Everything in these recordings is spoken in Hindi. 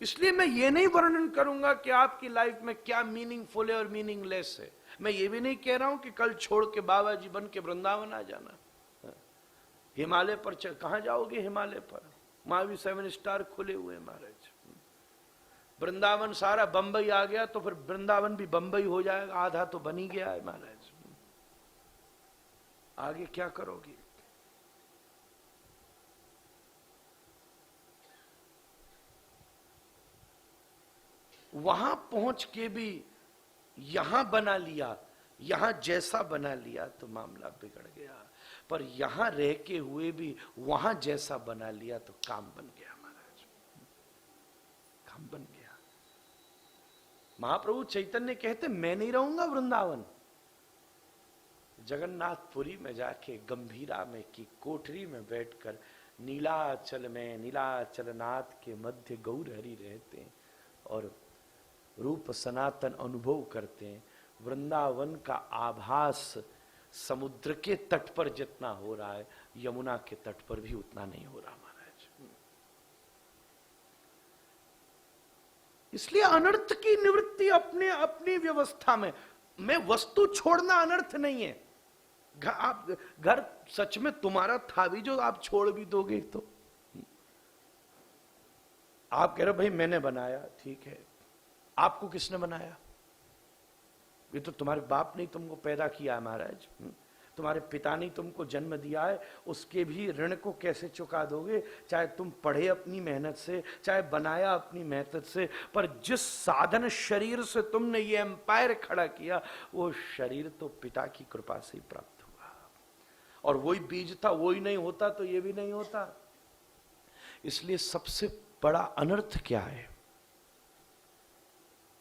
इसलिए मैं ये नहीं वर्णन करूंगा कि आपकी लाइफ में क्या मीनिंगफुल है और मीनिंगलेस है। मैं ये भी नहीं कह रहा हूं कि कल छोड़ के बाबा जी बन के वृंदावन आ जाना। हिमालय पर कहां जाओगे? हिमालय पर वहां भी 7 स्टार खुले हुए महाराज। वृंदावन सारा बंबई आ गया तो फिर वृंदावन भी बंबई हो जाएगा, आधा तो बन ही गया है महाराज। आगे क्या करोगे? वहां पहुंच के भी यहां बना लिया, यहां जैसा बना लिया तो मामला बिगड़ गया। पर यहां रह के हुए भी वहां जैसा बना लिया तो काम बन गया महाराज, काम बन गया। महाप्रभु चैतन्य कहते मैं नहीं रहूंगा वृंदावन। जगन्नाथपुरी में जाके गंभीरा में की कोठरी में बैठकर नीलाचल में नीलाचल नाथ के मध्य गौर हरि रहते हैं और रूप सनातन अनुभव करते हैं। वृंदावन का आभास समुद्र के तट पर जितना हो रहा है, यमुना के तट पर भी उतना नहीं हो रहा महाराज। इसलिए अनर्थ की निवृत्ति अपने अपनी व्यवस्था में वस्तु छोड़ना अनर्थ नहीं है। आप घर सच में तुम्हारा था भी जो आप छोड़ भी दोगे तो आप कह रहे हो भाई मैंने बनाया, ठीक है, आपको किसने बनाया? ये तो तुम्हारे बाप ने तुमको पैदा किया है महाराज, तुम्हारे पिता ने तुमको जन्म दिया है, उसके भी ऋण को कैसे चुका दोगे? चाहे तुम पढ़े अपनी मेहनत से, चाहे बनाया अपनी मेहनत से, पर जिस साधन शरीर से तुमने ये एम्पायर खड़ा किया वो शरीर तो पिता की कृपा से ही प्राप्त हुआ। और वही बीज था, वही नहीं होता तो ये भी नहीं होता। इसलिए सबसे बड़ा अनर्थ क्या है?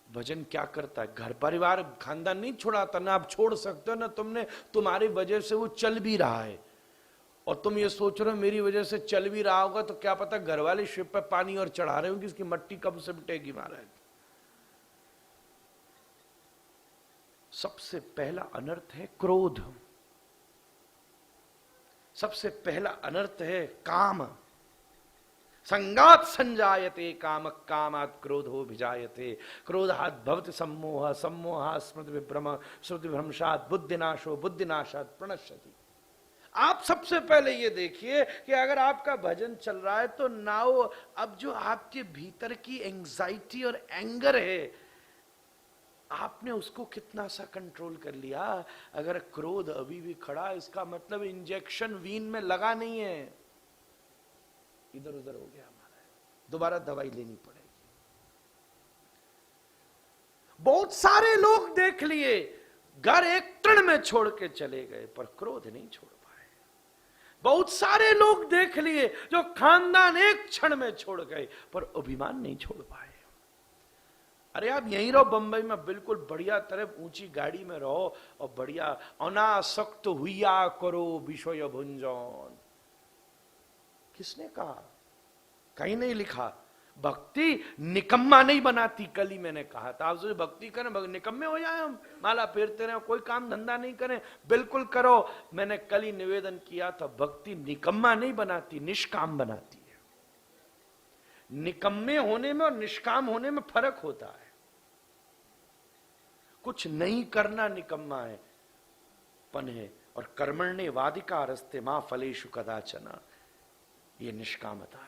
भजन क्या करता है? घर परिवार खानदान नहीं छुड़ाता, ना आप छोड़ सकते हो ना तुमने, तुम्हारी वजह से वो चल भी रहा है और तुम ये सोच रहे हो मेरी वजह से चल भी रहा होगा तो क्या पता घर वाले शिव पर पानी और चढ़ा रहे होंगे, इसकी मट्टी कब से मिटेगी महाराज। सबसे पहला अनर्थ है क्रोध, सबसे पहला अनर्थ है काम। संगात संजायते काम, कामात् क्रोधो भिजायते, क्रोधात् भवति सम्मोह, सम्मोहात् स्मृति विभ्रम, स्मृति भ्रंशात् बुद्धिनाशो, बुद्धिनाशात् प्रणश्यति। आप सबसे पहले ये देखिए कि अगर आपका भजन चल रहा है तो नाउ अब जो आपके भीतर की एंजाइटी और एंगर है आपने उसको कितना सा कंट्रोल कर लिया। अगर क्रोध अभी भी खड़ा, इसका मतलब इंजेक्शन वीन में लगा नहीं है, इधर उधर हो गया हमारा, दोबारा दवाई लेनी पड़ेगी। बहुत सारे लोग देख लिए घर एक तृण में छोड़ के चले गए पर क्रोध नहीं छोड़ पाए। बहुत सारे लोग देख लिए जो खानदान एक क्षण में छोड़ गए पर अभिमान नहीं छोड़ पाए। अरे आप यहीं रहो बंबई में, बिल्कुल बढ़िया तरह ऊंची गाड़ी में रहो और बढ़िया अनासक्त हुआ करो विषय भुंजन। किसने कहा? कहीं नहीं लिखा। भक्ति निकम्मा नहीं बनाती। कल ही मैंने कहा था, आप भक्ति करें निकम्मे हो जाए, हम माला फेरते रहे, कोई काम धंधा नहीं करें, बिल्कुल करो। मैंने कल ही निवेदन किया था, भक्ति निकम्मा नहीं बनाती, निष्काम बनाती है। निकम्मे होने में और निष्काम होने में फर्क होता है। कुछ नहीं करना निकम्मा है पन है, और कर्मण्ये वादिका रस्ते मां फलेषु कदाचन, ये निष्कामता है।